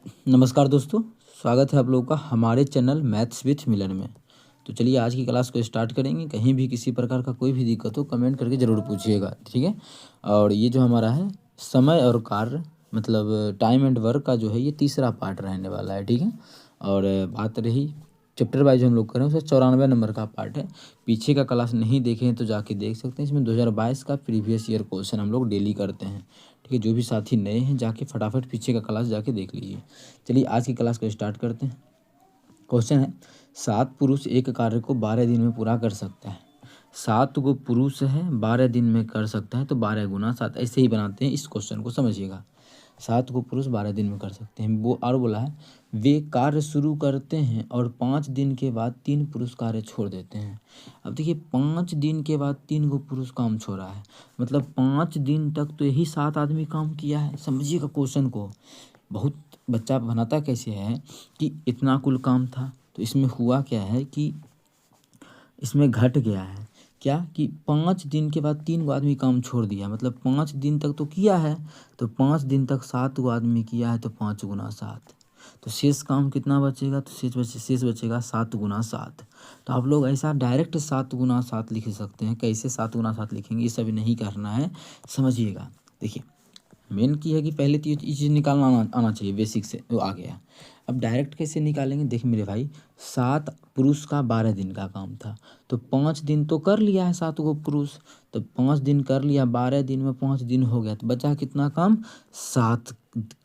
नमस्कार दोस्तों, स्वागत है आप लोगों का हमारे चैनल मैथ्स विथ मिलन में। तो चलिए आज की क्लास को स्टार्ट करेंगे। कहीं भी किसी प्रकार का कोई भी दिक्कत हो कमेंट करके ज़रूर पूछिएगा, ठीक है। और ये जो हमारा है समय और कार्य मतलब टाइम एंड वर्क का जो है ये तीसरा पार्ट रहने वाला है, ठीक है। और बात रही चैप्टर वाइज हम लोग करें उसका 94 नंबर का पार्ट है। पीछे का क्लास नहीं देखे हैं तो जाके देख सकते हैं। इसमें 2022 का प्रीवियस ईयर क्वेश्चन हम लोग डेली करते हैं, ठीक है। जो भी साथी नए हैं जाके फटाफट पीछे का क्लास जाके देख लीजिए। चलिए आज की क्लास को स्टार्ट करते हैं। क्वेश्चन है 7 पुरुष एक कार्य को 12 दिन में पूरा कर सकता है। 7 गो पुरुष है 12 दिन में कर सकता है तो 12 गुना 7 ऐसे ही बनाते हैं। इस क्वेश्चन को समझिएगा। 7 को पुरुष 12 दिन में कर सकते हैं। वो और बोला है वे कार्य शुरू करते हैं और 5 दिन के बाद 3 पुरुष कार्य छोड़ देते हैं। अब देखिए 5 दिन के बाद 3 गो पुरुष काम छोड़ा है, मतलब 5 दिन तक तो यही 7 आदमी काम किया है। समझिएगा क्वेश्चन को। बहुत बच्चा बनाता कैसे है कि इतना कुल काम था, तो इसमें हुआ क्या है कि इसमें घट गया है क्या कि 5 दिन के बाद 3 गो आदमी काम छोड़ दिया, मतलब 5 दिन तक तो किया है, तो 5 दिन तक 7 गो आदमी किया है तो 5 गुना 7, तो शेष काम कितना बचेगा, तो शेष बचेगा 7 गुना 7। तो आप लोग ऐसा डायरेक्ट 7 गुना 7 लिख सकते हैं। कैसे 7 गुना 7 लिखेंगे ये सब नहीं करना है, समझिएगा। देखिए मेन की है कि पहले तो ये चीज़ निकालना आना चाहिए, बेसिक से वो आ गया। अब डायरेक्ट कैसे निकालेंगे, देख मेरे भाई 7 पुरुष का 12 दिन का काम था, तो 5 दिन तो कर लिया है 7 गो पुरुष, तो 5 दिन कर लिया, 12 दिन में 5 दिन हो गया, तो बचा कितना काम, 7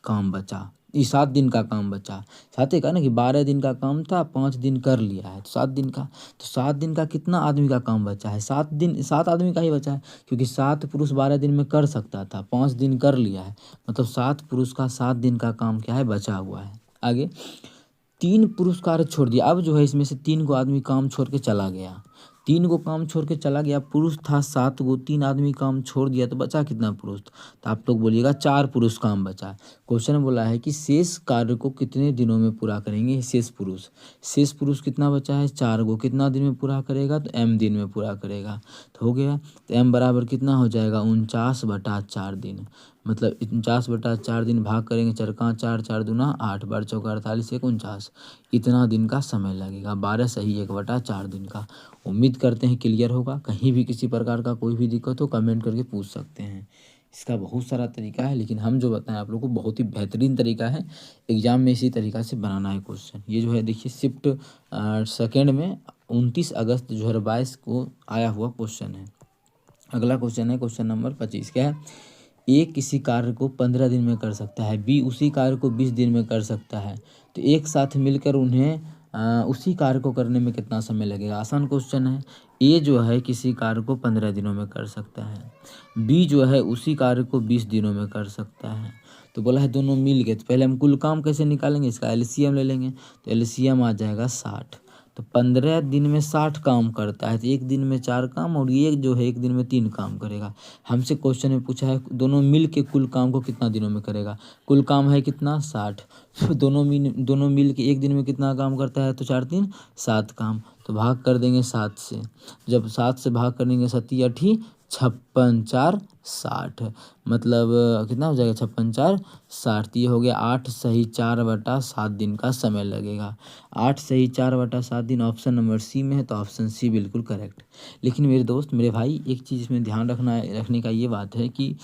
काम बचा। ये 7 दिन का काम बचा। साथ ही कहा ना कि 12 दिन का काम था, 5 दिन कर लिया है तो 7 दिन का, तो 7 दिन का कितना आदमी का काम बचा है, 7 आदमी का ही बचा है, क्योंकि 7 पुरुष 12 दिन में कर सकता था, 5 दिन कर लिया है, मतलब 7 पुरुष का 7 दिन का काम क्या है, बचा हुआ है। आगे 3 पुरुष कार्य छोड़ दिया। अब जो है इसमें से 3 गो आदमी काम छोड़ के चला गया, 3 गो काम छोड़ के चला गया। पुरुष था 7 गो, 3 आदमी काम छोड़ दिया तो बचा कितना पुरुष, तो आप लोग बोलिएगा 4 पुरुष काम बचा। क्वेश्चन बोला है कि शेष कार्य को कितने दिनों में पूरा करेंगे। शेष पुरुष कितना बचा है, 4 गो, कितना दिन में पूरा करेगा, तो m दिन में पूरा करेगा, तो हो गया। तो m बराबर कितना हो जाएगा, 49/4 दिन, मतलब 49/4 दिन भाग करेंगे, 4 4 4 दूना 8, 12 चौका 48, 1 49, इतना दिन का समय लगेगा। 12 सही 1/4 दिन का। उम्मीद करते हैं क्लियर होगा। कहीं भी किसी प्रकार का कोई भी दिक्कत हो कमेंट करके पूछ सकते हैं। इसका बहुत सारा तरीका है, लेकिन हम जो बताएं आप लोगों को बहुत ही बेहतरीन तरीका है। एग्जाम में इसी तरीका से बनाना है क्वेश्चन। ये जो है देखिए शिफ्ट सेकेंड में 29 अगस्त 2022 को आया हुआ क्वेश्चन है। अगला क्वेश्चन है क्वेश्चन नंबर 25। क्या है, ए किसी कार्य को 15 दिन में कर सकता है, बी उसी कार्य को 20 दिन में कर सकता है, तो एक साथ मिलकर उन्हें उसी कार्य को करने में कितना समय लगेगा। आसान क्वेश्चन है। ए जो है किसी कार्य को 15 दिनों में कर सकता है, बी जो है उसी कार्य को 20 दिनों में कर सकता है, तो बोला है दोनों मिल गए। तो पहले हम कुल काम कैसे निकालेंगे, इसका एलसीएम ले लेंगे, तो एलसीएम आ जाएगा 60। तो 15 दिन में 60 काम करता है, तो एक दिन में 4 काम, और ये जो है एक दिन में 3 काम करेगा। हमसे क्वेश्चन में पूछा है दोनों मिल के कुल काम को कितना दिनों में करेगा। कुल काम है कितना, 60, तो दोनों मिल के एक दिन में कितना काम करता है, तो 4 3 7 काम, तो भाग कर देंगे 7 से। जब 7 से भाग करेंगे 7 8 56 4 60, मतलब कितना हो जाएगा, 56 4 60, तो ये हो गया 8 सही 4/7 दिन का समय लगेगा। 8 सही 4/7 दिन ऑप्शन नंबर सी में है, तो ऑप्शन सी बिल्कुल करेक्ट। लेकिन मेरे दोस्त मेरे भाई एक चीज़ इसमें ध्यान रखने का ये बात है कि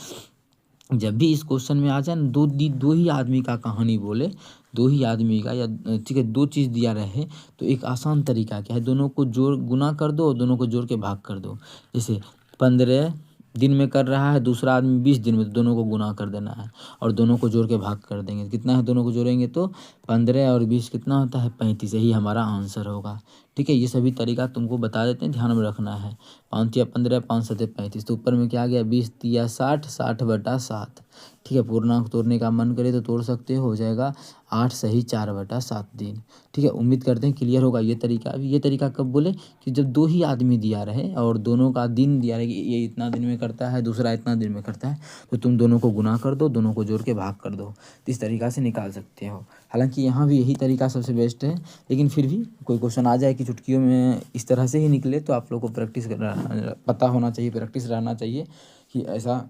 जब भी इस क्वेश्चन में आ जाए ना दो ही आदमी का कहानी बोले, 2 ही आदमी का, या ठीक है 2 चीज़ दिया रहे, तो एक आसान तरीका क्या है, दोनों को जोड़ गुना कर दो, दोनों को जोड़ के भाग कर दो। जैसे 15 दिन में कर रहा है, दूसरा आदमी 20 दिन में, तो दोनों को गुना कर देना है और दोनों को जोड़ के भाग कर देंगे। कितना है, दोनों को जोड़ेंगे तो 15 और 20 कितना होता है, 35, यही हमारा आंसर होगा। ठीक है, ये सभी तरीका तुमको बता देते हैं, ध्यान में रखना है। 5 या 15, 5 7 35, तो ऊपर में क्या आ गया, 20 या 60, 60/7। ठीक है, पूर्णांक तोड़ने का मन करे तो तोड़ सकते हो जाएगा 8 सही 4/7 दिन। ठीक है, उम्मीद करते हैं क्लियर होगा ये तरीका। अभी ये तरीका कब बोले, कि जब 2 ही आदमी दिया रहे और दोनों का दिन दिया रहे कि ये इतना दिन में करता है, दूसरा इतना दिन में करता है, तो तुम दोनों को गुना कर दो, दोनों को जोड़ के भाग कर दो, तो इस तरीका से निकाल सकते हो। हालांकि यहाँ भी यही तरीका सबसे बेस्ट है, लेकिन फिर भी कोई क्वेश्चन आ जाए कि चुटकियों में इस तरह से ही निकले, तो आप लोग को प्रैक्टिस पता होना चाहिए, प्रैक्टिस रहना चाहिए कि ऐसा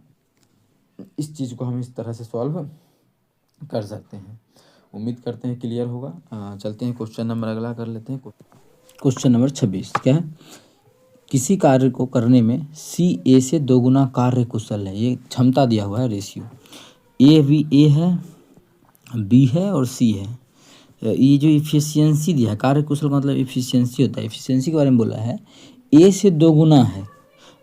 इस चीज़ को हम इस तरह से सॉल्व कर सकते हैं। उम्मीद करते हैं क्लियर होगा। चलते हैं क्वेश्चन नंबर अगला कर लेते हैं। क्वेश्चन नंबर 26 क्या है? किसी कार्य को करने में सी ए से 2 गुना कार्य कुशल है। ये क्षमता दिया हुआ है, रेशियो ए है, बी है और सी है। ये जो इफिशियंसी दिया है, कार्य कुशल का मतलब इफिशियंसी होता है। इफिशियंसी के बारे में बोला है ए से 2 गुना है,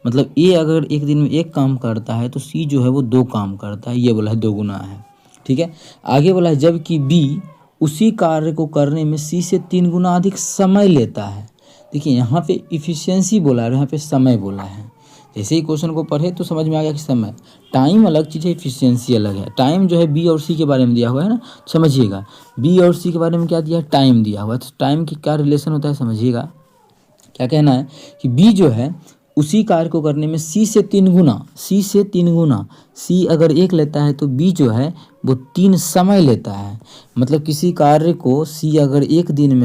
मतलब ए अगर एक दिन में 1 काम करता है तो सी जो है वो 2 काम करता है, ये बोला है 2 गुना है। ठीक है, आगे बोला है जबकि बी उसी कार्य को करने में सी से 3 गुना अधिक समय लेता है। देखिए यहाँ पे इफिशियंसी बोला है और यहाँ पे समय बोला है। जैसे ही क्वेश्चन को पढ़े तो समझ में आ गया कि समय, टाइम अलग चीज़ है, इफिशियंसी अलग है। टाइम जो है बी और सी के बारे में दिया हुआ है ना, समझिएगा बी और सी के बारे में क्या दिया है, टाइम दिया हुआ है। तो टाइम की क्या रिलेशन होता है समझिएगा। क्या कहना है कि बी जो है उसी कार्य को करने में सी से 3 गुना, सी अगर 1 लेता है तो बी जो है वो 3 समय लेता है। मतलब किसी कार्य को सी अगर एक दिन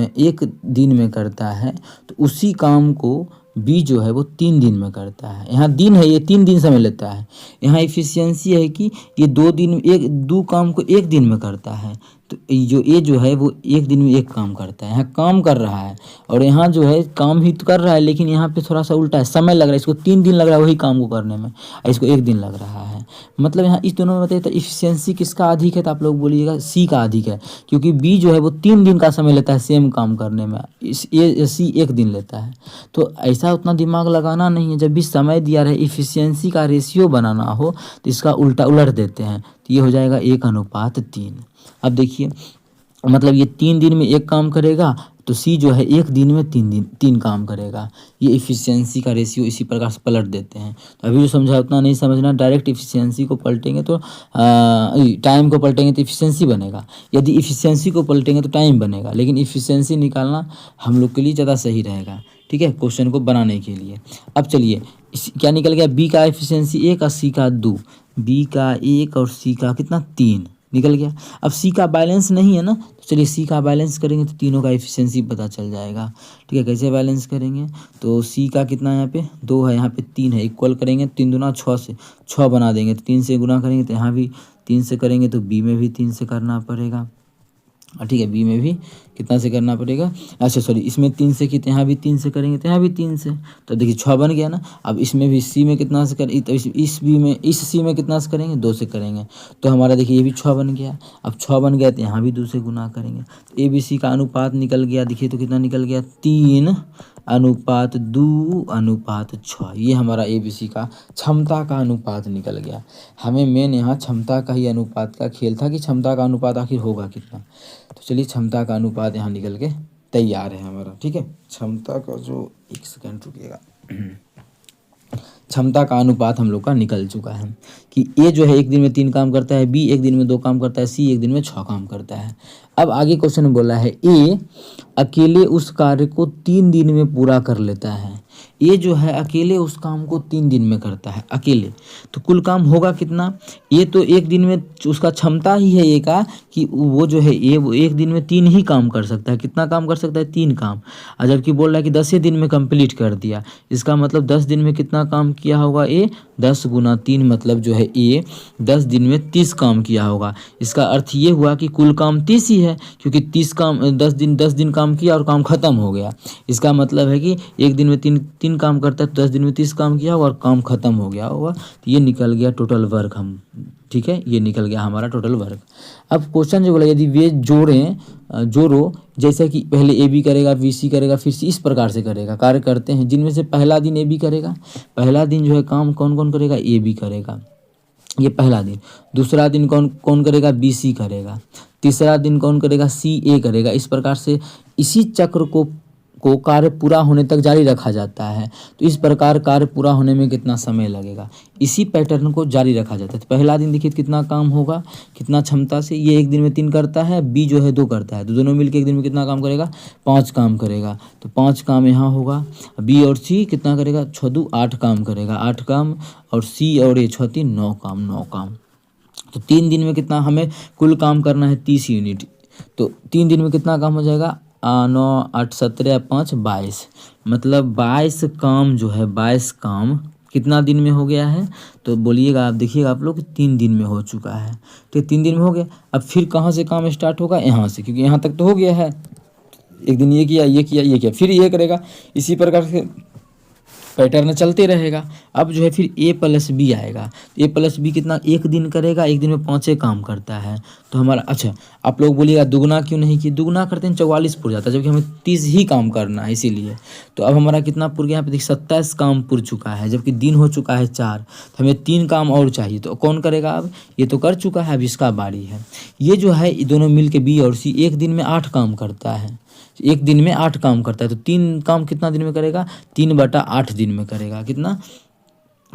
में करता है तो उसी काम को बी जो है वो 3 दिन में करता है। यहाँ दिन है, ये 3 दिन समय लेता है। यहाँ इफिशियंसी है कि ये 2 काम को 1 दिन में करता है। तो ये जो है वो 1 दिन में 1 काम करता है, यहाँ काम कर रहा है। और यहाँ जो है काम ही तो कर रहा है, लेकिन यहाँ पे थोड़ा सा उल्टा है, समय लग रहा है। इसको 3 दिन लग रहा है वही काम को करने में, इसको 1 दिन लग रहा है। मतलब यहाँ इस दोनों में बताइए तो इफिशियंसी किसका अधिक है, तो आप लोग बोलिएगा सी का अधिक है, क्योंकि बी जो है वो 3 दिन का समय लेता है सेम काम करने में, सी 1 दिन लेता है। तो ऐसा उतना दिमाग लगाना नहीं है। जब भी समय दिया रहे, इफिशियंसी का रेशियो बनाना हो तो इसका उलट देते हैं, तो ये हो जाएगा 1:3। अब देखिए मतलब ये 3 दिन में 1 काम करेगा तो सी जो है 1 दिन में 3 काम करेगा। ये इफिशियंसी का रेशियो इसी प्रकार से पलट देते हैं। तो अभी जो समझा उतना नहीं समझना, डायरेक्ट इफिशियंसी को पलटेंगे तो टाइम को पलटेंगे तो इफिशियंसी बनेगा, यदि इफिशियंसी को पलटेंगे तो टाइम बनेगा। लेकिन इफिशियंसी निकालना हम लोग के लिए ज़्यादा सही रहेगा, ठीक है, क्वेश्चन को बनाने के लिए। अब चलिए क्या निकल गया, बी का इफिशियंसी 1 और सी का 2, बी का 1 और सी का कितना 3 निकल गया। अब सी का बैलेंस नहीं है ना, तो चलिए सी का बैलेंस करेंगे तो तीनों का एफिशिएंसी पता चल जाएगा। ठीक है, कैसे बैलेंस करेंगे, तो सी का कितना यहाँ पे 2 है, यहाँ पे 3 है, इक्वल करेंगे 3 दूना 6 से 6 बना देंगे, तो 3 से गुना करेंगे तो यहाँ भी 3 से करेंगे, तो बी में भी 3 से करना पड़ेगा। ठीक है, बी में भी कितना से करना पड़ेगा, अच्छा सॉरी इसमें 3 से कितने, यहाँ भी 3 से करेंगे तो यहाँ भी 3 से, तो देखिए 6 बन गया ना। अब इसमें भी सी में कितना से करें, तो इस सी में कितना से करेंगे, 2 से करेंगे, तो हमारा देखिए ये भी 6 बन गया। अब 6 बन गया तो यहाँ भी 2 से गुना करेंगे, तो ए बी सी का अनुपात निकल गया। देखिए तो कितना निकल गया, 3:2:6। ये हमारा ए बी सी का क्षमता का अनुपात निकल गया। हमें मेन यहाँ क्षमता का ही अनुपात का खेल था कि क्षमता का अनुपात आखिर होगा कितना। तो चलिए क्षमता का अनुपात यहाँ निकल के तैयार है हमारा। ठीक है, क्षमता का जो 1 सेकेंड रुकिएगा, क्षमता का अनुपात हम लोग का निकल चुका है कि ए जो है 1 दिन में 3 काम करता है, बी 1 दिन में 2 काम करता है, सी 1 दिन में 6 काम करता है। अब आगे क्वेश्चन में बोला है ए अकेले उस कार्य को 3 दिन में पूरा कर लेता है। ये जो है अकेले उस काम को 3 दिन में करता है अकेले, तो कुल काम होगा कितना, ये तो 1 दिन में उसका क्षमता ही है ये का कि वो जो है ये वो 1 दिन में 3 ही काम कर सकता है। कितना काम कर सकता है, 3 काम। और जबकि बोल रहा है कि 10 दिन में कंप्लीट कर दिया, इसका मतलब 10 दिन में कितना काम किया होगा, ये 10 गुना 3 मतलब जो है ये 10 दिन में 30 काम किया होगा। इसका अर्थ ये हुआ कि कुल काम 30 ही है, क्योंकि 30 काम 10 दिन काम किया और काम खत्म हो गया। इसका मतलब है कि 1 दिन में 3 काम करता है तो 10 दिन में 30 काम किया और काम खत्म हो गया होगा। तो ये निकल गया टोटल वर्क हम, ठीक है, ये निकल गया हमारा टोटल वर्क। अब क्वेश्चन जो बोला यदि वे जोड़ो, जैसे कि पहले ए बी करेगा, बी सी करेगा, फिर सी इस प्रकार से करेगा, कार्य करते हैं, जिनमें से पहला दिन ए बी करेगा, पहला दिन जो है काम कौन कौन करेगा, ए बी करेगा, ये पहला दिन। दूसरा दिन कौन कौन करेगा, बी सी करेगा। तीसरा दिन कौन करेगा, सी ए करेगा। इस प्रकार से इसी चक्र को कार्य पूरा होने तक जारी रखा जाता है। तो इस प्रकार कार्य पूरा होने में कितना समय लगेगा, इसी पैटर्न को जारी रखा जाता है। तो पहला दिन देखिए कितना काम होगा, कितना क्षमता से, ये 1 दिन में 3 करता है, बी जो है 2 करता है, तो दोनों मिलकर 1 दिन में कितना काम करेगा, 5 काम करेगा। तो 5 काम यहाँ होगा, बी और सी कितना करेगा, 6×2 8 काम करेगा, 8 काम, और सी और ये 6×3 9 काम। तो 3 दिन में कितना हमें कुल काम करना है, 30 यूनिट। तो 3 दिन में कितना काम हो जाएगा, 9 8 17 5 22, मतलब 22 काम जो है 22 काम कितना दिन में हो गया है, तो बोलिएगा आप, देखिएगा आप लोग 3 दिन में हो चुका है। तो 3 दिन में हो गया। अब फिर कहाँ से काम स्टार्ट होगा, यहाँ से, क्योंकि यहाँ तक तो हो गया है। एक दिन ये किया, ये किया, ये किया, फिर ये करेगा, इसी प्रकार से पैटर्न चलते रहेगा। अब जो है फिर A+B आएगा। A+B कितना, एक दिन करेगा, एक दिन में 5 काम करता है। तो हमारा, अच्छा आप लोग बोलिएगा दुगना क्यों नहीं किया, दुगना करते हैं 44 पुर जाता है, जबकि हमें 30 ही काम करना है इसीलिए। तो अब हमारा कितना पुर गया, यहाँ पे देखिए 27 काम पुर चुका है, जबकि दिन हो चुका है 4, तो हमें 3 काम और चाहिए। तो कौन करेगा, अब ये तो कर चुका है, अब इसका बारी है। ये जो है दोनों मिल के B और C एक दिन में 8 काम करता है, एक दिन में 8 काम करता है। तो 3 काम कितना दिन में करेगा, 3/8 दिन में करेगा। कितना,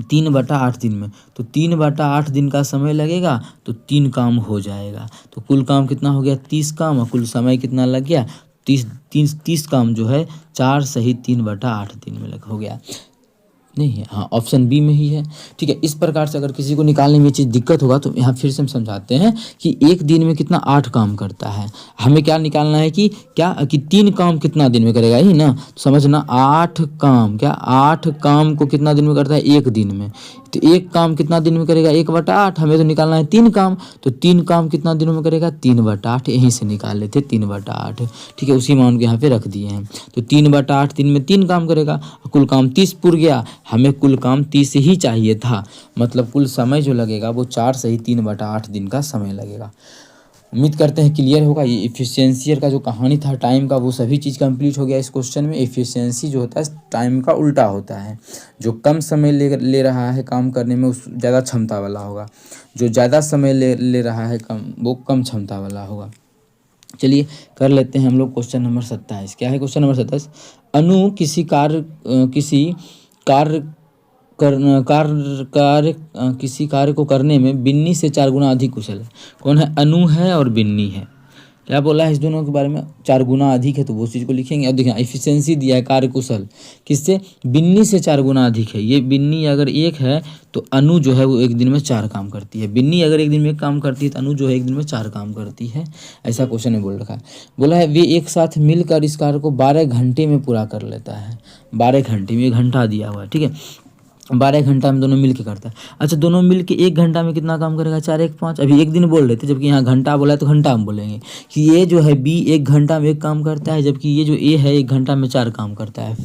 3/8 दिन में। तो 3/8 दिन का समय लगेगा, तो 3 काम हो जाएगा। तो कुल काम कितना हो गया, 30 काम, और कुल समय कितना लग गया, 30 काम जो है 4 सहित 3/8 दिन में हो गया। नहीं है, हाँ ऑप्शन बी में ही है। ठीक है, इस प्रकार से अगर किसी को निकालने में ये चीज़ दिक्कत होगा तो यहाँ फिर से हम समझाते हैं कि एक दिन में कितना 8 काम करता है। हमें क्या निकालना है कि क्या, कि 3 काम कितना दिन में करेगा, ही ना। तो समझना 8 काम, क्या 8 काम को कितना दिन में करता है, एक दिन में। तो एक काम कितना दिन में करेगा, 1/8। हमें तो निकालना है 3 काम, तो 3 काम कितना दिनों में करेगा, 3/8। यहीं से निकाल लेते 3/8। ठीक है, उसी मान को यहाँ पे रख दिए हैं। तो 3/8 दिन में 3 काम करेगा, कुल काम 30 पुर गया। हमें कुल काम 30 ही चाहिए था, मतलब कुल समय जो लगेगा वो 4 सही 3/8 दिन का समय लगेगा। उम्मीद करते हैं क्लियर होगा। ये इफ़िशियंसी का जो कहानी था टाइम का, वो सभी चीज़ कंप्लीट हो गया इस क्वेश्चन में। इफ़िशियंसी जो होता है टाइम का उल्टा होता है, जो कम समय ले रहा है काम करने में उस ज़्यादा क्षमता वाला होगा, जो ज़्यादा समय ले रहा है कम, वो कम क्षमता वाला होगा। चलिए कर लेते हैं हम लोग क्वेश्चन नंबर 27। क्या है क्वेश्चन नंबर 27, अनु किसी कार्य को करने में बिन्नी से 4 गुना अधिक कुशल है। कौन है, अनु है और बिन्नी है। क्या बोला है इस दोनों के बारे में, 4 गुना अधिक है, तो वो चीज़ को लिखेंगे। अब देखिए एफिशिएंसी दिया है कार्यकुशल, किससे, बिन्नी से 4 गुना अधिक है। ये बिन्नी अगर 1 है तो अनु जो है वो एक दिन में 4 काम करती है। बिन्नी अगर एक दिन में 1 काम करती है तो अनु जो है एक दिन में 4 काम करती है। ऐसा क्वेश्चन में बोल रखा है। बोला है वे एक साथ मिलकर इस कार्य को 12 घंटे में पूरा कर लेता है। 12 घंटे में, 1 घंटा दिया हुआ है, ठीक है, 12 घंटा में दोनों मिल के करता है। अच्छा दोनों मिल के 1 घंटा में कितना काम करेगा, 4 1 5। अभी एक दिन बोल रहे थे, जबकि यहाँ घंटा बोला है तो घंटा हम बोलेंगे कि ये जो है बी 1 घंटा में 1 काम करता है, जबकि ये जो ए है 1 घंटा में 4 काम करता है।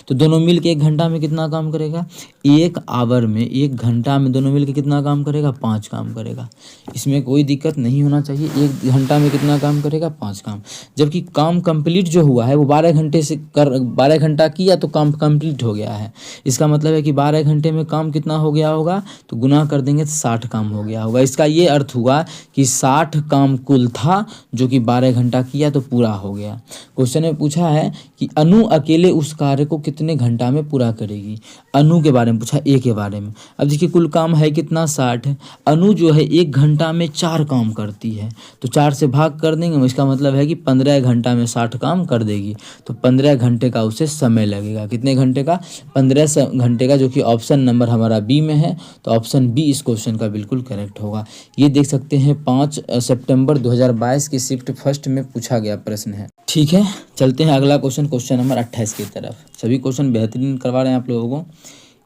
तो दोनों मिल के 1 घंटा में कितना काम करेगा, 1 आवर में, 1 घंटा में दोनों मिल के कितना काम करेगा, 5 काम करेगा। इसमें कोई दिक्कत नहीं होना चाहिए। 1 घंटा में कितना काम करेगा, 5 काम। जबकि काम कंप्लीट जो हुआ है वो 12 घंटे से 12 घंटा किया तो काम कंप्लीट हो गया है। इसका मतलब है कि 12 घंटे में काम कितना हो गया होगा, तो गुना कर देंगे तो 60 काम हो गया होगा। इसका ये अर्थ हुआ कि 60 काम कुल था, जो कि 12 घंटा किया तो पूरा हो गया। क्वेश्चन में पूछा है कि अनु अकेले उस कार्य को कितने घंटा में पूरा करेगी। अनु के बारे में पूछा, ए के बारे में। अब देखिए कुल काम है कितना, 60 है। अनु जो है 1 घंटा में 4 काम करती है, तो 4 से भाग कर देंगे। इसका मतलब है कि 15 घंटा में 60 काम कर देगी, तो 15 घंटे का उसे समय लगेगा। कितने घंटे का, 15 घंटे का, जो कि ऑप्शन नंबर हमारा बी में है। तो ऑप्शन बी इस क्वेश्चन का बिल्कुल करेक्ट होगा। ये देख सकते हैं 5 सितंबर 2022 की शिफ्ट फर्स्ट में पूछा गया प्रश्न है। ठीक है, चलते हैं अगला क्वेश्चन, क्वेश्चन नंबर 28 की तरफ। सभी क्वेश्चन बेहतरीन करवा रहे हैं आप लोगों को।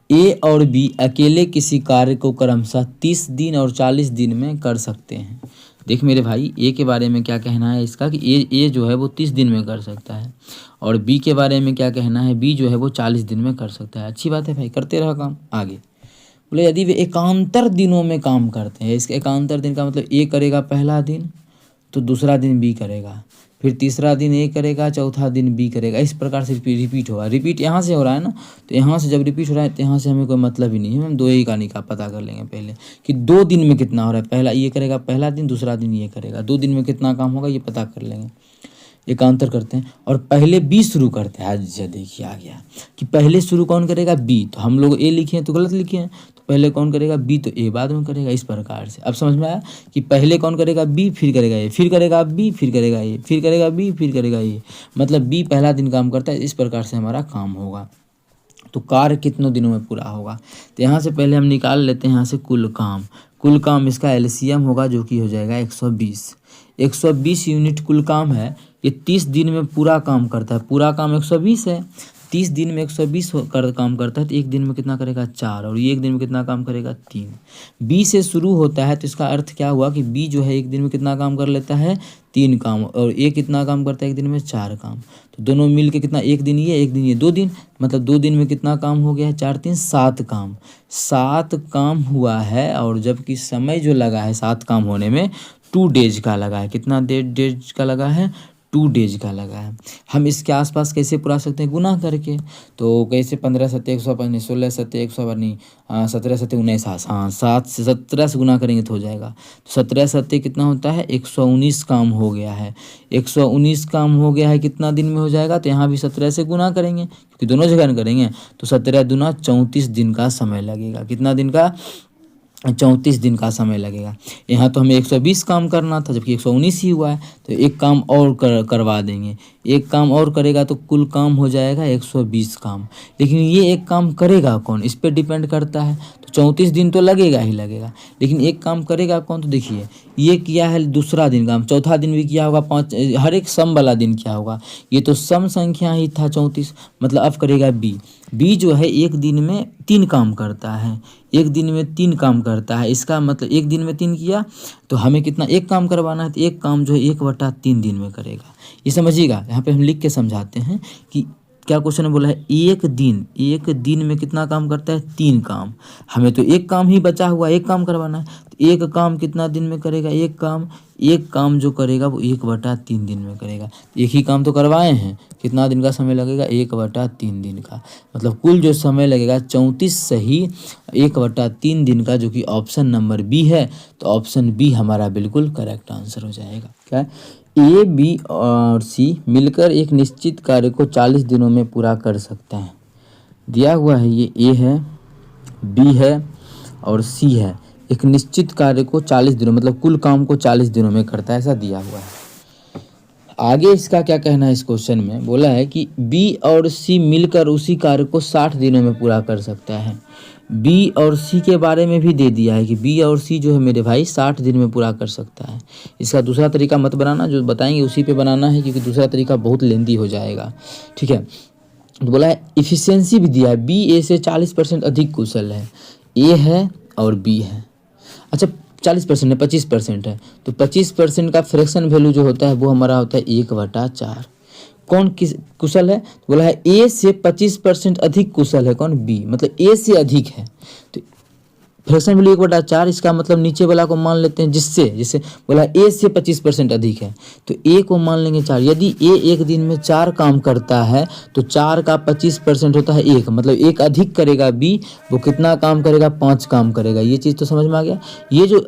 ए और बी अकेले किसी कार्य को क्रमशः 30 दिन और 40 दिन में कर सकते हैं। देख मेरे भाई, ए के बारे में क्या कहना है इसका, कि ए जो है वो 30 दिन में कर सकता है, और बी के बारे में क्या कहना है, बी जो है वो 40 दिन में कर सकता है। अच्छी बात है भाई, करते रहो काम। आगे बोले यदि वे एकांतर दिनों में काम करते हैं, इसके एकांतर दिन का मतलब ए करेगा पहला दिन तो दूसरा दिन बी करेगा, फिर तीसरा दिन ए करेगा, चौथा दिन बी करेगा। इस प्रकार से रिपीट होगा। रिपीट यहाँ से हो रहा है ना, तो यहाँ से जब रिपीट हो रहा है तो यहाँ से हमें कोई मतलब ही नहीं है। हम 2 ही का निकाल पता कर लेंगे पहले कि 2 दिन में कितना हो रहा है। पहला ये करेगा पहला दिन, दूसरा दिन ये करेगा, 2 दिन में कितना काम होगा ये पता कर लेंगे। एकांतर करते हैं और पहले बी शुरू करते हैं। आज देखिए आ गया कि पहले शुरू कौन करेगा, बी। तो हम लोग ए लिखे हैं तो गलत लिखे हैं, तो पहले कौन करेगा, बी, तो ए बाद में करेगा। इस प्रकार से अब समझ में आया कि पहले कौन करेगा, बी, फिर करेगा ए, फिर करेगा बी, फिर करेगा ए, फिर करेगा बी, फिर करेगा ए। मतलब बी पहला दिन काम करता है। इस प्रकार से हमारा काम होगा। तो कार्य कितनों दिनों में पूरा होगा, तो यहाँ से पहले हम निकाल लेते हैं यहाँ से कुल काम। कुल काम इसका एलसीएम होगा, जो कि हो जाएगा 120। 120 यूनिट कुल काम है। ये 30 दिन में पूरा काम करता है। पूरा काम 120 है, 30 दिन में 120 काम करता है तो एक दिन में कितना करेगा 4, और ये एक दिन में कितना काम करेगा 3। बी से शुरू होता है तो इसका अर्थ क्या हुआ कि बी जो है एक दिन में कितना काम कर लेता है 3 काम, और ए कितना काम करता है एक दिन में 4 काम। तो दोनों मिल के कितना, एक दिन ये एक दिन ये 2 दिन, मतलब 2 दिन में कितना काम हो गया है 4 3 7 काम, 7 काम हुआ है। और जबकि समय जो लगा है 7 काम होने में 2 डेज का लगा है। कितना डेज का लगा है 2 डेज का लगा है। हम इसके आसपास कैसे पुरा सकते हैं, गुना करके। तो कैसे 15 सत्ते 150, 16 सत्ते 150, 17 सत्ते 19, हाँ 7 से 17 से गुना करेंगे तो हो जाएगा। तो 17 सत्ते कितना होता है 119 काम हो गया है। 119 काम हो गया है, कितना दिन में हो जाएगा, तो यहाँ भी 17 से गुना करेंगे क्योंकि दोनों जगह करेंगे। तो 17 दूना 34 दिन का समय लगेगा। कितना दिन का 34 दिन का समय लगेगा। यहाँ तो हमें 120 काम करना था जबकि 119 ही हुआ है, तो एक काम और करवा देंगे। एक काम और करेगा तो कुल काम हो जाएगा 120 काम। लेकिन ये एक काम करेगा कौन, इस पर डिपेंड करता है। तो 34 दिन तो लगेगा ही लगेगा, लेकिन एक काम करेगा कौन, तो देखिए ये किया है दूसरा दिन काम, चौथा दिन भी किया होगा, 5 हर एक सम वाला दिन क्या होगा, ये तो सम संख्या ही था 34। मतलब अब करेगा बी जो है एक दिन में 3 काम करता है, एक दिन में 3 काम करता है। इसका मतलब एक दिन में 3 किया तो हमें कितना एक काम करवाना है, तो एक काम जो है 1/3 दिन में करेगा। ये समझिएगा, यहाँ पे हम लिख के समझाते हैं कि क्या क्वेश्चन में बोला है एक दिन में कितना काम करता है 3 काम। हमें तो एक काम ही बचा हुआ, एक काम करवाना है, तो एक काम कितना दिन में करेगा, एक काम जो करेगा वो 1/3 दिन में करेगा। एक ही काम तो करवाए हैं, कितना दिन का समय लगेगा 1/3 दिन का। मतलब कुल जो समय लगेगा 34 सही 1/3 दिन का, जो कि ऑप्शन नंबर बी है। तो ऑप्शन बी हमारा बिल्कुल करेक्ट आंसर हो जाएगा। क्या है, ए बी और सी मिलकर एक निश्चित कार्य को 40 दिनों में पूरा कर सकते हैं। दिया हुआ है ये ए है, बी है और सी है। एक निश्चित कार्य को 40 दिनों, मतलब कुल काम को 40 दिनों में करता है, ऐसा दिया हुआ है। आगे इसका क्या कहना है, इस क्वेश्चन में बोला है कि बी और सी मिलकर उसी कार्य को 60 दिनों में पूरा कर सकता है। बी और सी के बारे में भी दे दिया है कि बी और सी जो है मेरे भाई 60 दिन में पूरा कर सकता है। इसका दूसरा तरीका मत बनाना, जो बताएंगे उसी पे बनाना है, क्योंकि दूसरा तरीका बहुत लेंदी हो जाएगा। ठीक है, तो बोला है इफिशियंसी भी दिया है, बी ए से 40% अधिक कुशल है। ए है और बी है, अच्छा 40% है, 25% है, तो 25% का फ्रैक्शन वैल्यू जो होता है वो हमारा होता है 1/4। कौन किस कुशल है, बोला है ए से 25% अधिक कुशल है कौन, बी, मतलब ए से अधिक है। तो फ्रैक्शन वैल्यू 1/4, इसका मतलब नीचे वाला को मान लेते हैं जिससे बोला ए से 25% अधिक है, तो ए को मान लेंगे 4। यदि ए एक दिन में 4 काम करता है तो 4 का 25% होता है 1, मतलब एक अधिक करेगा बी, वो कितना काम करेगा 5 काम करेगा। ये चीज़ तो समझ में आ गया। ये जो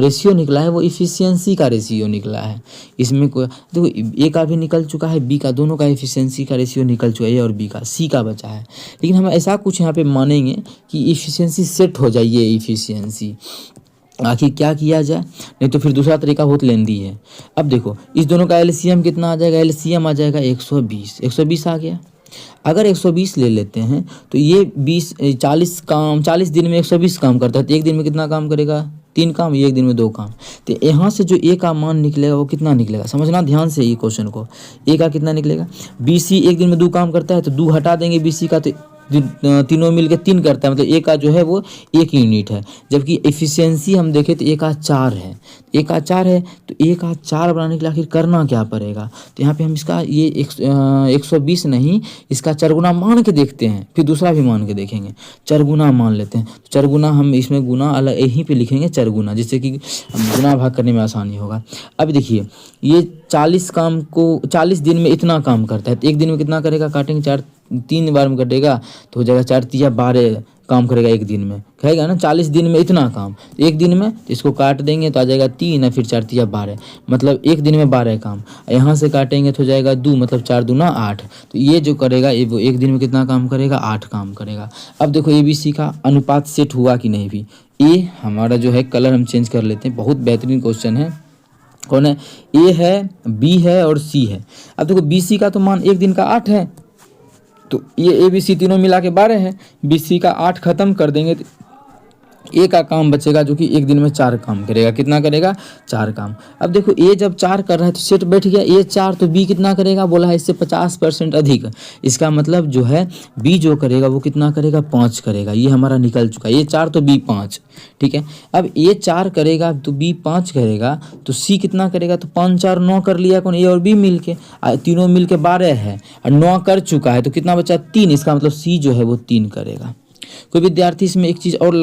रेशियो निकला है वो इफिशियंसी का रेशियो निकला है। इसमें कोई देखो ए का भी निकल चुका है, बी का, दोनों का इफिशियंसी का रेशियो निकल चुका है, ए और बी का, सी का बचा है। लेकिन हम ऐसा कुछ यहाँ पे मानेंगे कि इफिशियंसी सेट हो जाए, ये इफिशियंसी। आखिर क्या किया जाए, नहीं तो फिर दूसरा तरीका बहुत लेंदी है। अब देखो इस दोनों का एलसीएम कितना आ जाएगा, एलसीएम आ जाएगा 120 आ गया। अगर 120 ले लेते हैं तो ये 40 दिन में 120 काम करता है, तो एक दिन में कितना काम करेगा 3 काम, ये एक दिन में 2 काम। तो यहाँ से जो ए का मान निकलेगा वो कितना निकलेगा, समझना ध्यान से ये क्वेश्चन को। ए का कितना निकलेगा, बी सी एक दिन में 2 काम करता है, तो 2 हटा देंगे बी सी का, तो तीनों मिलके 3 करता है, मतलब ए का जो है वो 1 यूनिट है। जबकि एफिशिएंसी हम देखें तो ए का 4 है, ए का 4 है, तो ए का 4 बनाने के लिए आखिर करना क्या पड़ेगा। तो यहाँ पे हम इसका ये 120 नहीं, इसका 4 गुना मान के देखते हैं, फिर दूसरा भी मान के देखेंगे। 4 गुना मान लेते हैं, तो 4 गुना हम इसमें गुना अलग यहीं पे लिखेंगे 4 गुना, जिससे कि गुना भाग करने में आसानी होगा। अब देखिए ये 40 काम को 40 दिन में इतना काम करता है, तो एक दिन में कितना करेगा, काटेंगे 4, 3 बार में कटेगा तो हो जाएगा 4 तिया 12 काम करेगा एक दिन में, कहेगा ना 40 दिन में इतना काम। एक दिन में इसको काट देंगे तो आ जाएगा 3 और फिर 4 तिया 12, मतलब एक दिन में 12 काम। यहाँ से काटेंगे तो हो जाएगा 2, मतलब 4 दूना 8। तो ये जो करेगा ये वो एक दिन में कितना काम करेगा, 8 काम करेगा। अब देखो ए बी सी का अनुपात सेट हुआ कि नहीं भी। ए हमारा जो है कलर हम चेंज कर लेते हैं, बहुत बेहतरीन क्वेश्चन है। कौन है, ए है, बी है और सी है। अब देखो बी सी का तो मान एक दिन का 8 है, तो ये ए बी सी तीनों मिला के 12 है। बी सी का 8 खत्म कर देंगे ए का काम बचेगा जो कि एक दिन में 4 काम करेगा। कितना करेगा? 4 काम। अब देखो ए जब 4 कर रहा है तो सेट बैठ गया, ए 4 तो बी कितना करेगा? बोला है इससे 50% अधिक। इसका मतलब जो है बी जो करेगा वो कितना करेगा? 5 करेगा। ये हमारा निकल चुका है, ए 4 तो बी 5। ठीक है, अब ए 4 करेगा तो बी 5 करेगा, तो सी कितना करेगा? तो 5 4 9 कर लिया कौन? ए और बी मिल के, तीनों मिल के 12 है और 9 कर चुका है, तो कितना बचा? 3। इसका मतलब सी जो है वो 3 करेगा। कोई विद्यार्थी इसमें एक चीज़ और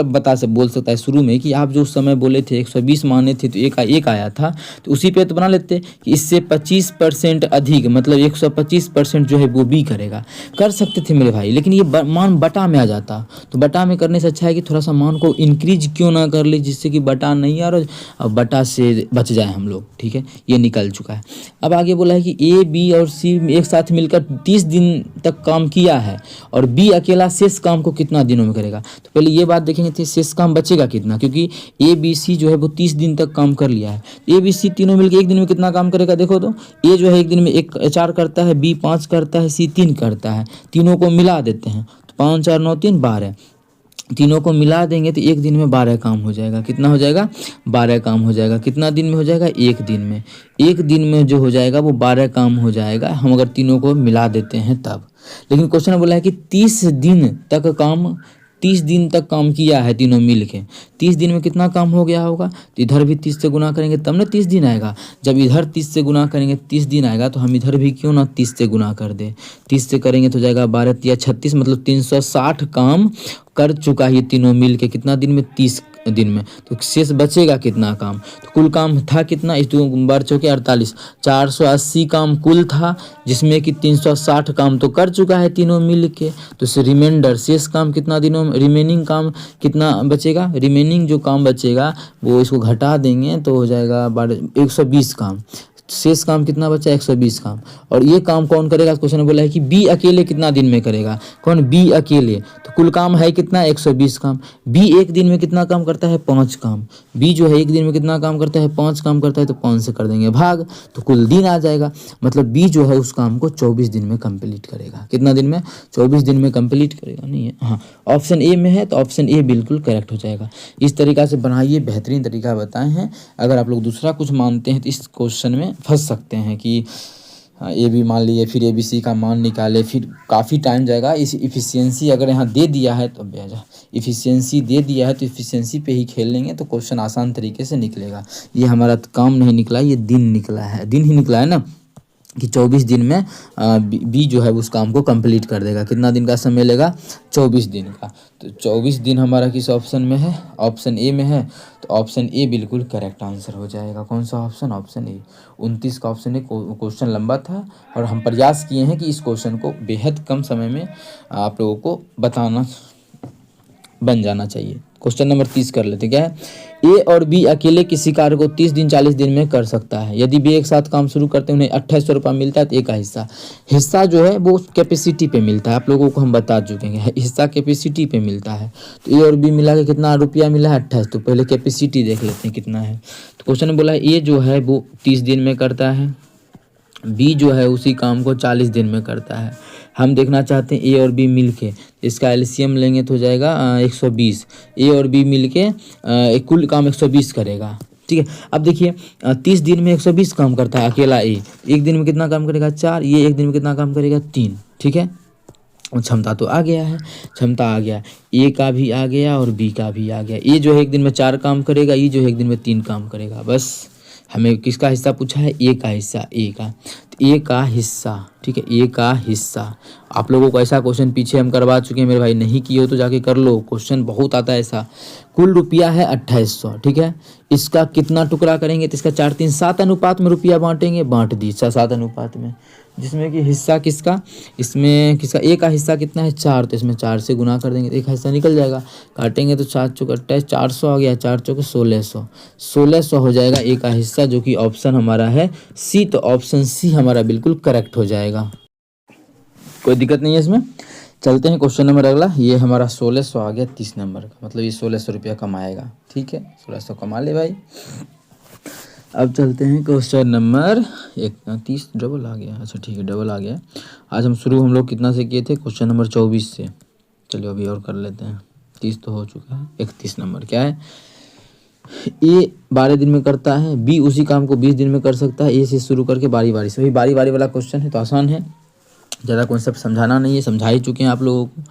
बोल सकता है शुरू में कि आप जो उस समय बोले थे 120 माने थे तो एक आया था, तो उसी पे तो बना लेते कि इससे 25% अधिक, मतलब 125% जो है वो बी करेगा। कर सकते थे मेरे भाई, लेकिन ये मान बटा में आ जाता, तो बटा में करने से अच्छा है कि थोड़ा सा मान को इंक्रीज क्यों ना कर ले, जिससे कि बटा नहीं आ रहा और बटा से बच जाए हम लोग। ठीक है, ये निकल चुका है। अब आगे बोला है कि ए बी और सी एक साथ मिलकर 30 दिन तक काम किया है और बी अकेला शेष काम को कितना दिनों में करेगा। तो पहले ये बात देखेंगे तो शेष काम बचेगा कितना, क्योंकि ए बी सी जो है वो 30 दिन तक काम कर लिया है। ए बी सी तीनों मिलकर एक दिन में कितना काम करेगा? देखो तो ए जो है एक दिन में 4 करता है, बी 5 करता है, सी 3 करता है। तीनों को मिला देते हैं तो 5 4 9 3 12, तीनों को मिला देंगे तो एक दिन में 12 काम हो जाएगा। कितना हो जाएगा? 12 काम हो जाएगा। कितना दिन में हो जाएगा? एक दिन में। एक दिन में जो हो जाएगा वो 12 काम हो जाएगा, हम अगर तीनों को मिला देते हैं तब। लेकिन क्वेश्चन बोला है कि 30 दिन तक काम किया है तीनों मिल के। 30 दिन में कितना काम हो गया होगा? तो इधर भी 30 से गुना करेंगे तब ना 30 दिन आएगा। जब इधर 30 से गुना करेंगे 30 दिन आएगा, तो हम इधर भी क्यों ना 30 से गुना कर दे। 30 से करेंगे तो जाएगा 12 या 36, मतलब 360 काम कर चुका है ये तीनों मिल के। कितना दिन में? 30 दिन में। तो शेष बचेगा कितना काम? तो कुल काम था कितना? इस 2 बार चौके 48, 480 काम कुल था, जिसमें कि 360 काम तो कर चुका है तीनों मिल के। तो इसे रिमाइंडर शेष काम कितना दिनों में, रिमेनिंग काम कितना बचेगा? रिमेनिंग जो काम बचेगा वो इसको घटा देंगे तो हो जाएगा 120 काम। शेष काम कितना बचा? 120 काम। और ये काम कौन करेगा? क्वेश्चन में बोला है कि बी अकेले कितना दिन में करेगा। कौन? बी अकेले। तो कुल काम है कितना? 120 काम। बी एक दिन में कितना काम करता है? 5 काम। बी जो है एक दिन में कितना काम करता है? 5 काम करता है, तो 5 से कर देंगे भाग, तो कुल दिन आ जाएगा। मतलब बी जो है उस काम को 24 दिन में कंप्लीट करेगा। कितना दिन में? 24 दिन में कंप्लीट करेगा। नहीं है, हाँ ऑप्शन ए में है, तो ऑप्शन ए बिल्कुल करेक्ट हो जाएगा। इस तरीका से बनाइए, बेहतरीन तरीका बताए हैं। अगर आप लोग दूसरा कुछ मानते हैं तो इस क्वेश्चन में फंस सकते हैं कि ए बी मान लिए, फिर ए बी सी का मान निकाले, फिर काफ़ी टाइम जाएगा। इस इफ़िशियंसी अगर यहाँ दे दिया है तो इफ़िशियंसी दे दिया है तो इफ़िशियंसी पे ही खेल लेंगे तो क्वेश्चन आसान तरीके से निकलेगा। ये हमारा काम नहीं निकला, ये दिन निकला है, दिन ही निकला है ना, कि 24 दिन में बी जो है उस काम को कंप्लीट कर देगा। कितना दिन का समय लेगा? 24 दिन का। तो 24 दिन हमारा किस ऑप्शन में है? ऑप्शन ए में है, तो ऑप्शन ए बिल्कुल करेक्ट आंसर हो जाएगा। कौन सा ऑप्शन? Option A. 29 का ऑप्शन ए। क्वेश्चन लंबा था और हम प्रयास किए हैं कि इस क्वेश्चन को बेहद कम समय में आप लोगों को बताना बन जाना चाहिए। क्वेश्चन नंबर 30 कर लेते। क्या है? ए और बी अकेले किसी कार्य को 30 दिन 40 दिन में कर सकता है। यदि बी एक साथ काम शुरू करते हैं, उन्हें 2800 रुपये मिलता है, तो ए का हिस्सा जो है वो कैपेसिटी पे मिलता है। आप लोगों को हम बता चुके हैं, हिस्सा कैपेसिटी पे मिलता है। तो ए और बी मिला के कितना रुपया मिला है? 28। तो पहले कैपेसिटी देख लेते हैं कितना है। तो क्वेश्चन में बोला है ए जो है वो 30 दिन में करता है, बी जो है उसी काम को 40 दिन में करता है। हम देखना चाहते हैं ए और बी मिल के, इसका एलसीएम लेंगे तो हो जाएगा 120। ए और बी मिल के कुल काम 120 करेगा। ठीक है, अब देखिए 30 दिन में 120 काम करता है अकेला ए। एक दिन में कितना काम करेगा? 4। ये एक दिन में कितना काम करेगा? 3। ठीक है, क्षमता तो आ गया है, क्षमता आ गया, ए का भी आ गया और बी का भी आ गया। ए जो है एक दिन में 4 काम करेगा, ये जो है एक दिन में 3 काम करेगा। बस हमें किसका हिस्सा पूछा है? ए का हिस्सा। ए का, तो ए का हिस्सा। ठीक है, ए का हिस्सा। आप लोगों को ऐसा क्वेश्चन पीछे हम करवा चुके हैं मेरे भाई, नहीं किए हो तो जाके कर लो, क्वेश्चन बहुत आता है ऐसा। कुल रुपया है 2800। ठीक है, इसका कितना टुकड़ा करेंगे? तो इसका 4 3 7 अनुपात में रुपया बांटेंगे, बांट दी 7 अनुपात में, जिसमें कि हिस्सा किसका? इसमें किसका? ए का हिस्सा कितना है? 4। तो इसमें 4 से गुना कर देंगे तो एक हिस्सा निकल जाएगा, काटेंगे तो 7 चौक 28, 400 आ गया, 4 चौक 1600, 1600 हो जाएगा ए का हिस्सा, जो कि ऑप्शन हमारा है सी। तो ऑप्शन सी हमारा बिल्कुल करेक्ट हो जाएगा, कोई दिक्कत नहीं है इसमें। चलते हैं क्वेश्चन नंबर अगला। ये हमारा 1600 आ गया 30 नंबर का, मतलब ये 1600 रुपया कमाएगा। ठीक है, 1600 कमा ले भाई। अब चलते हैं क्वेश्चन नंबर 30 डबल आ गया। अच्छा ठीक है, डबल आ गया। आज हम लोग कितना से किए थे? क्वेश्चन नंबर 24 से। चलिए अभी और कर लेते हैं। 30 तो हो चुका है, 31 नंबर क्या है, ए 12 दिन में करता है, बी उसी काम को 20 दिन में कर सकता है, ए से शुरू करके बारी बारी से। वही बारी बारी वाला क्वेश्चन है तो आसान है, ज़्यादा कॉन्सेप्ट समझाना नहीं है, समझा ही चुके हैं आप लोगों को,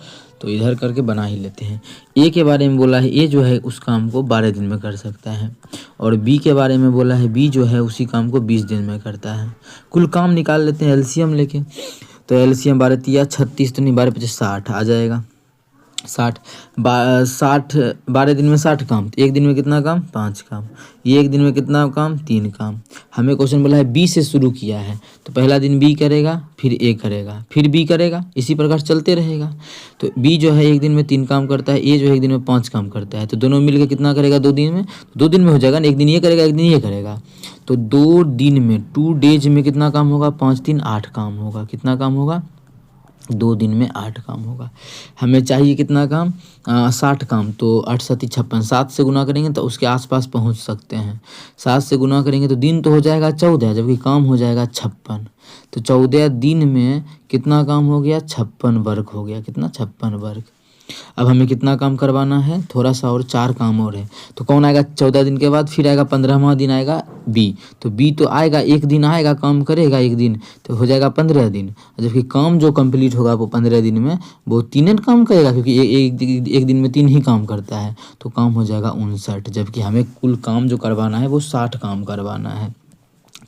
तो इधर करके बना ही लेते हैं। ए के बारे में बोला है, ए जो है उस काम को 12 दिन में कर सकता है, और बी के बारे में बोला है, बी जो है उसी काम को 20 दिन में करता है। कुल काम निकाल लेते हैं एलसीएम लेके, तो एलसीएम 12 तिया 36 तो नहीं, 12 पचास 60 आ जाएगा। 60 12 दिन में 60 काम, तो एक दिन में कितना काम, 5 काम। ये एक दिन में कितना काम, 3 काम। हमें क्वेश्चन बोला है बी से शुरू किया है, तो पहला दिन बी करेगा, फिर ए करेगा, फिर बी करेगा, इसी प्रकार चलते रहेगा। तो बी जो है एक दिन में 3 काम करता है, ए जो है एक दिन में 5 काम करता है, तो दोनों मिलकर कितना करेगा 2 दिन में, 2 दिन में हो जाएगा ना, एक दिन ये करेगा एक दिन ये करेगा, तो 2 दिन में 2 डेज में कितना काम होगा, 5 दिन 8 काम होगा। कितना काम होगा, 2 दिन में 8 काम होगा। हमें चाहिए कितना काम, 60 काम, तो 8 7 56, 7 से गुना करेंगे तो उसके आसपास पहुंच सकते हैं। 7 से गुना करेंगे तो दिन तो हो जाएगा 14, जबकि काम हो जाएगा 56। तो 14 दिन में कितना काम हो गया, 56 वर्ग हो गया। कितना, 56 वर्ग। अब हमें कितना काम करवाना है, थोड़ा सा और 4 काम और है, तो कौन आएगा 14 दिन के बाद, फिर आएगा 15वां दिन आएगा बी। तो बी तो आएगा, एक दिन आएगा, काम करेगा एक दिन, तो हो जाएगा 15 दिन। जबकि काम जो कंप्लीट होगा वो 15 दिन में वो 3 काम करेगा, क्योंकि एक दिन में 3 ही काम करता है, तो काम हो जाएगा 59। जबकि हमें कुल काम जो करवाना है वो 60 काम करवाना है।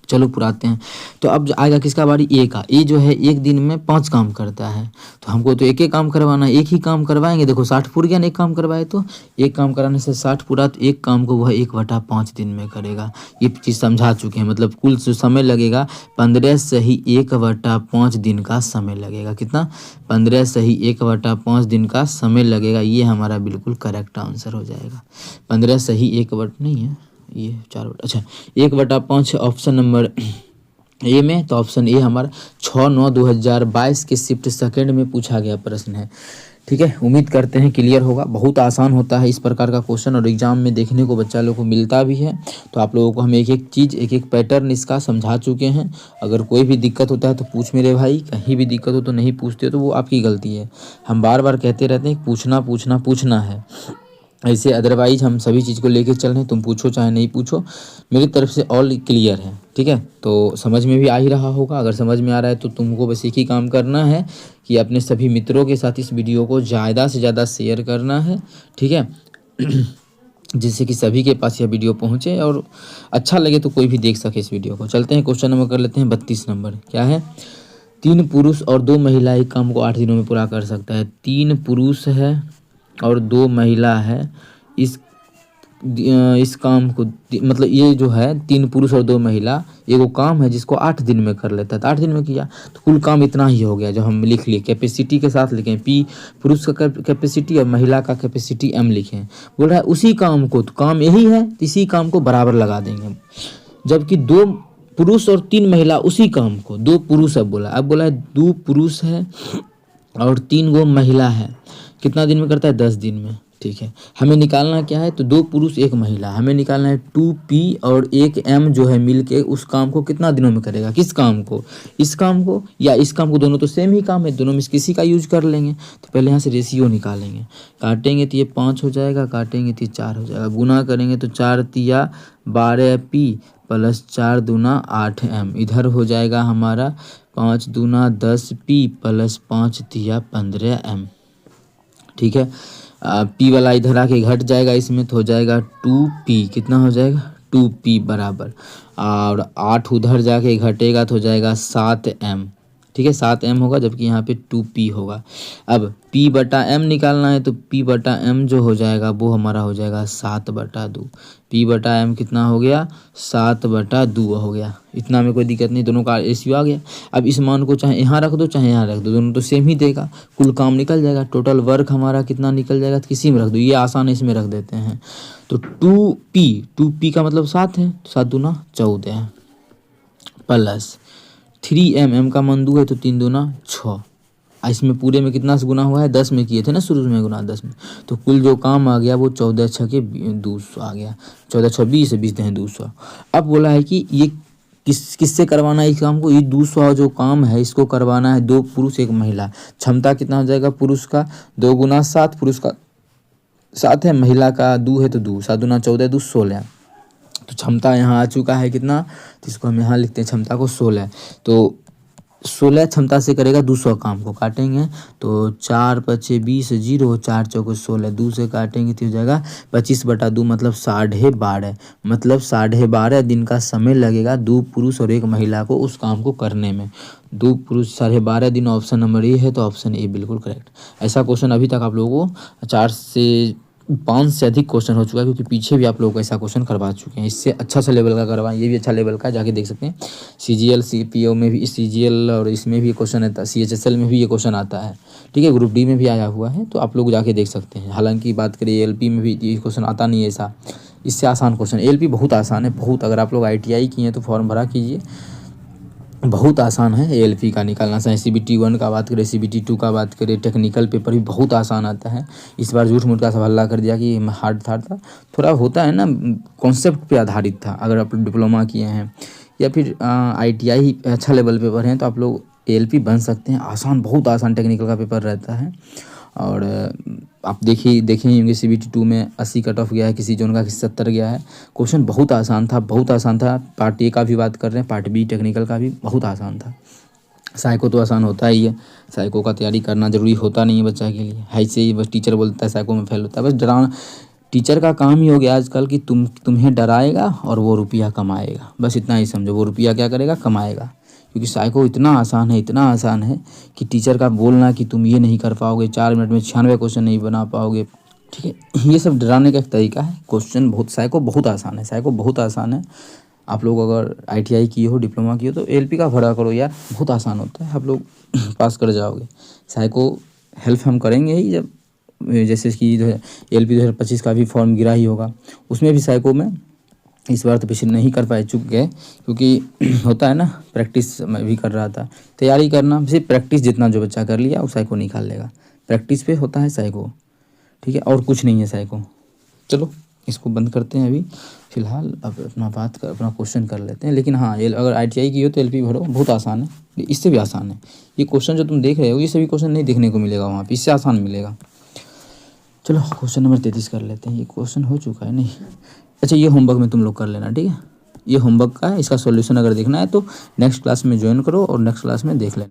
चलो पुराते हैं। तो अब आएगा किसका बारी, ए का। ए जो है एक दिन में 5 काम करता है, तो हमको तो एक ही काम करवाना है, एक ही काम करवाएंगे। देखो 60 पूर गया ना, एक काम करवाए तो एक काम कराने से 60 पूरा, तो एक काम को वह 1/5 दिन में करेगा। ये चीज़ समझा चुके हैं, मतलब कुल जो समय लगेगा 15 सही 1/5 दिन का समय लगेगा। कितना, 15 सही 1/5 दिन का समय लगेगा। ये हमारा बिल्कुल करेक्ट आंसर हो जाएगा। 15 सही 1 नहीं है ये 4, अच्छा 1/5 ऑप्शन नंबर ए में। तो ऑप्शन ए हमारा 6/9/2022 के शिफ्ट सेकंड में पूछा गया प्रश्न है। ठीक है, उम्मीद करते हैं क्लियर होगा। बहुत आसान होता है इस प्रकार का क्वेश्चन, और एग्जाम में देखने को बच्चा लोग को मिलता भी है। तो आप लोगों को हम एक एक चीज़, एक एक पैटर्न इसका समझा चुके हैं। अगर कोई भी दिक्कत होता है तो पूछ मेरे भाई, कहीं भी दिक्कत हो तो नहीं पूछते तो वो आपकी गलती है। हम बार बार कहते रहते हैं पूछना पूछना पूछना है, ऐसे अदरवाइज हम सभी चीज़ को लेके चल रहे हैं, तुम पूछो चाहे नहीं पूछो, मेरी तरफ से ऑल क्लियर है। ठीक है, तो समझ में भी आ ही रहा होगा। अगर समझ में आ रहा है तो तुमको बस एक ही काम करना है कि अपने सभी मित्रों के साथ इस वीडियो को ज़्यादा से ज़्यादा शेयर करना है। ठीक है जिससे कि सभी के पास यह वीडियो पहुँचे और अच्छा लगे तो कोई भी देख सके इस वीडियो को। चलते हैं क्वेश्चन नंबर कर लेते हैं 32 नंबर। क्या है, 3 पुरुष और 2 महिला एक काम को 8 दिनों में पूरा कर सकता है। 3 पुरुष है और 2 महिला है, इस काम को, मतलब ये जो है 3 पुरुष और 2 महिला, ये वो काम है जिसको 8 दिन में कर लेता है। तो 8 दिन में किया तो कुल काम इतना ही हो गया। जो हम लिख लिए कैपेसिटी के साथ लिखें, पी पुरुष का कैपेसिटी और महिला का कैपेसिटी एम लिखें। बोल रहा है उसी काम को, तो काम यही है, इसी काम को बराबर लगा देंगे। जबकि 2 पुरुष और 3 महिला उसी काम को, 2 पुरुष अब बोला, अब बोला है 2 पुरुष है और 3 गो महिला है, कितना दिन में करता है, 10 दिन में। ठीक है, हमें निकालना क्या है, तो 2 पुरुष 1 महिला, हमें निकालना है 2p और 1 m जो है मिलके उस काम को कितना दिनों में करेगा। किस काम को, इस काम को या इस काम को, दोनों तो सेम ही काम है, दोनों में किसी का यूज कर लेंगे। तो पहले यहाँ से रेशियो निकालेंगे, काटेंगे तो ये 5 हो जाएगा, काटेंगे तो ये 4 हो जाएगा, गुना करेंगे तो 4 तिया 12p प्लस 4 दूना 8m, इधर हो जाएगा हमारा 5 दूना 10p प्लस 5 तिया 15m। ठीक है, पी वाला इधर आके घट जाएगा, इसमें तो हो जाएगा 2p, कितना हो जाएगा 2p बराबर, और 8 उधर जाके घटेगा तो हो जाएगा 7m। ठीक है, 7m होगा, जबकि यहाँ पे 2p होगा। अब p/m निकालना है, तो p/m जो हो जाएगा वो हमारा हो जाएगा 7/2। p/m कितना हो गया, 7/2 हो गया। इतना में कोई दिक्कत नहीं, दोनों का रेशियो आ गया। अब इस मान को चाहे यहाँ रख दो चाहे यहाँ रख दो, दोनों तो सेम ही देगा, कुल काम निकल जाएगा। टोटल वर्क हमारा कितना निकल जाएगा, तो किसी में रख दो, ये आसान है, इसमें रख देते हैं। तो 2p का मतलब 7 है, 7 दूना 14 प्लस 3m का मान 2 है, तो 3 दूना 6। इसमें पूरे में कितना से गुना हुआ है, 10 में किए थे ना शुरू में गुना 10 में, तो कुल जो काम आ गया वो 14 छके 200 आ गया। 14 6 20 20 हैं 200। अब बोला है कि ये किससे करवाना है इस काम को, ये 200 जो काम है इसको करवाना है 2 पुरुष 1 महिला। क्षमता कितना हो जाएगा पुरुष का, 2 गुना 7, पुरुष का 7 है, महिला का 2 है तो 2, 7 दूना 14, 2 16। तो क्षमता यहाँ आ चुका है कितना, तो इसको हम यहाँ लिखते हैं क्षमता को 16। तो 16 क्षमता से करेगा 200 काम को, काटेंगे तो 4 पचे 20, 0, 4 चौके 16, 2 से काटेंगे तो हो जाएगा 25/2 मतलब 12.5, मतलब 12.5 दिन का समय लगेगा 2 पुरुष और 1 महिला को उस काम को करने में। 2 पुरुष 12.5 दिन, ऑप्शन नंबर ए है, तो ऑप्शन ए बिल्कुल करेक्ट। ऐसा क्वेश्चन अभी तक आप लोगों को 4 से 5 से अधिक क्वेश्चन हो चुका है, क्योंकि पीछे भी आप लोगों को ऐसा क्वेश्चन करवा चुके हैं। इससे अच्छा सा लेवल का करवाएं, ये भी अच्छा लेवल का जाके देख सकते हैं। CGL CPO में भी, CGL और इसमें भी ये क्वेश्चन आता है, CHSL में भी ये क्वेश्चन आता है, ठीक है, ग्रुप डी में भी आया हुआ है, तो आप लोग जाके देख सकते हैं। हालांकि बात करें ALP में भी ये क्वेश्चन आता नहीं है ऐसा, इससे आसान क्वेश्चन। ALP बहुत आसान है, बहुत। अगर आप लोग ITI किए हैं तो फॉर्म भरा कीजिए, बहुत आसान है ALP का निकालना। CBT 1 का बात करें, CBT 2 का बात करें, टेक्निकल पेपर भी बहुत आसान आता है। इस बार झूठ मूठ का सब हल्ला कर दिया कि हार्ड था, थोड़ा होता है ना, कॉन्सेप्ट पे आधारित था। अगर आप डिप्लोमा किए हैं या फिर ITI अच्छा लेवल पेपर हैं तो आप लोग ALP बन सकते हैं। आसान, बहुत आसान टेक्निकल का पेपर रहता है। और आप देखें होंगे CBT 2 में 80 कट ऑफ गया है, किसी जोन का 70 गया है। क्वेश्चन बहुत आसान था, बहुत आसान था। पार्ट ए का भी बात कर रहे हैं, पार्ट बी टेक्निकल का भी बहुत आसान था। साइको तो आसान होता ही है, साइको का तैयारी करना ज़रूरी होता नहीं है बच्चा के लिए। है से ही बस टीचर बोलता है साइको में फेल होता है, बस डराना। टीचर का काम ही हो गया आजकल कि तुम्हें डराएगा और वो रुपया कमाएगा, बस इतना ही समझो। वो रुपया क्या करेगा, कमाएगा। क्योंकि साइको इतना आसान है, इतना आसान है कि टीचर का बोलना कि तुम ये नहीं कर पाओगे, 4 मिनट में 96 क्वेश्चन नहीं बना पाओगे, ठीक है, ये सब डराने का एक तरीका है। क्वेश्चन बहुत, साइको बहुत आसान है, साइको बहुत आसान है। आप लोग अगर ITI किए हो, डिप्लोमा किए हो, तो ALP का भरा करो यार, बहुत आसान होता है, आप लोग पास कर जाओगे। साइको हेल्प हम करेंगे ही, जब जैसे कि जो है ALP 2025 का भी फॉर्म गिरा ही होगा, उसमें भी साइको में इस बार तो पिछले नहीं कर पाए, चुक गए, क्योंकि होता है ना, प्रैक्टिस मैं भी कर रहा था। तैयारी करना, सिर्फ प्रैक्टिस जितना जो बच्चा कर लिया वो साइको निकाल लेगा। प्रैक्टिस पे होता है साइको, ठीक है, और कुछ नहीं है साइको। चलो इसको बंद करते हैं अभी फ़िलहाल, अब अपना क्वेश्चन कर लेते हैं। लेकिन हाँ, अगर ITI की हो तो LP भरो, बहुत आसान है, इससे भी आसान है। ये क्वेश्चन जो तुम देख रहे हो, ये सभी क्वेश्चन नहीं देखने को मिलेगा वहाँ पे, इससे आसान मिलेगा। चलो क्वेश्चन नंबर 33 कर लेते हैं। ये क्वेश्चन हो चुका है नहीं, अच्छा ये होमवर्क में तुम लोग कर लेना, ठीक है, ये होमवर्क का है। इसका सॉल्यूशन अगर देखना है तो नेक्स्ट क्लास में ज्वाइन करो और नेक्स्ट क्लास में देख लेना।